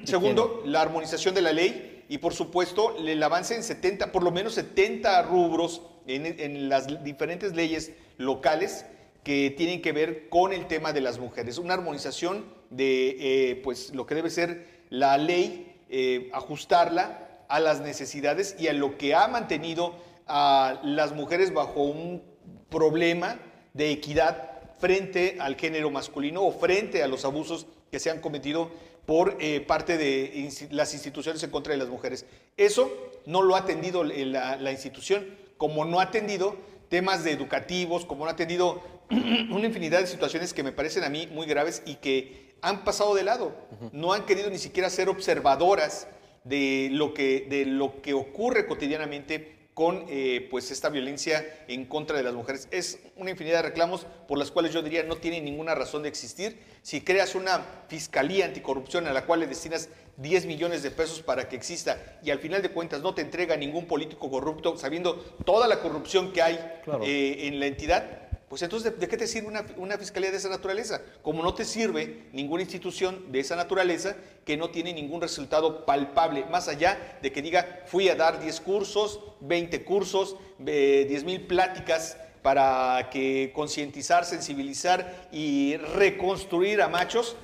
Segundo, la armonización de la ley y por supuesto el avance en por lo menos 70 rubros en las diferentes leyes locales que tienen que ver con el tema de las mujeres. Una armonización de pues, lo que debe ser la ley, ajustarla a las necesidades y a lo que ha mantenido a las mujeres bajo un problema de equidad frente al género masculino o frente a los abusos que se han cometido por parte de las instituciones en contra de las mujeres. Eso no lo ha atendido la institución, como no ha atendido temas educativos, como no ha atendido una infinidad de situaciones que me parecen a mí muy graves y que han pasado de lado. No han querido ni siquiera ser observadoras de lo que ocurre cotidianamente con pues esta violencia en contra de las mujeres. Es una infinidad de reclamos por las cuales yo diría no tienen ninguna razón de existir. Si creas una fiscalía anticorrupción a la cual le destinas 10 millones de pesos para que exista y al final de cuentas no te entrega ningún político corrupto, sabiendo toda la corrupción que hay en la entidad, pues entonces, ¿de qué te sirve una fiscalía de esa naturaleza? Como no te sirve ninguna institución de esa naturaleza que no tiene ningún resultado palpable, más allá de que diga, fui a dar 10 cursos, 20 cursos, 10,000 pláticas para que concientizar, sensibilizar y reconstruir a machos,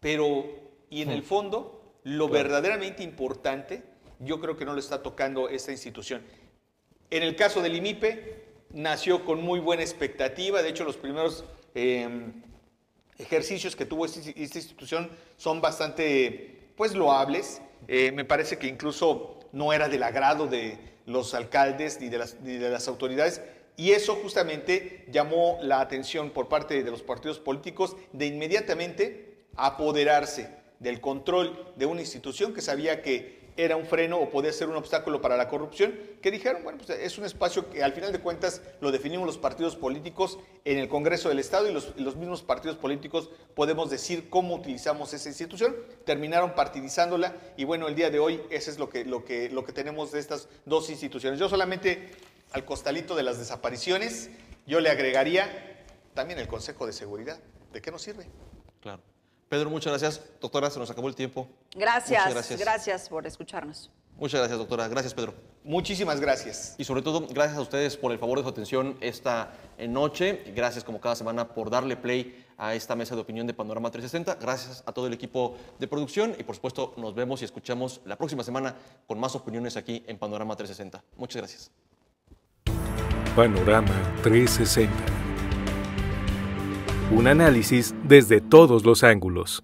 pero, y en el fondo, lo verdaderamente importante, yo creo que no lo está tocando esta institución. En el caso del IMIPE, nació con muy buena expectativa. De hecho, los primeros ejercicios que tuvo esta institución son bastante pues, loables. Me parece que incluso no era del agrado de los alcaldes ni de las autoridades. Y eso justamente llamó la atención por parte de los partidos políticos de inmediatamente apoderarse del control de una institución que sabía que era un freno o podía ser un obstáculo para la corrupción, que dijeron, bueno, pues es un espacio que al final de cuentas lo definimos los partidos políticos en el Congreso del Estado y los mismos partidos políticos podemos decir cómo utilizamos esa institución. Terminaron partidizándola y bueno, el día de hoy eso es lo que tenemos de estas dos instituciones. Yo solamente al costalito de las desapariciones, yo le agregaría también el Consejo de Seguridad. ¿De qué nos sirve? Claro. Pedro, muchas gracias. Doctora, se nos acabó el tiempo. Gracias por escucharnos. Muchas gracias, doctora. Gracias, Pedro. Muchísimas gracias. Y sobre todo, gracias a ustedes por el favor de su atención esta noche. Gracias, como cada semana, por darle play a esta mesa de opinión de Panorama 360. Gracias a todo el equipo de producción y, por supuesto, nos vemos y escuchamos la próxima semana con más opiniones aquí en Panorama 360. Muchas gracias. Panorama 360. Un análisis desde todos los ángulos.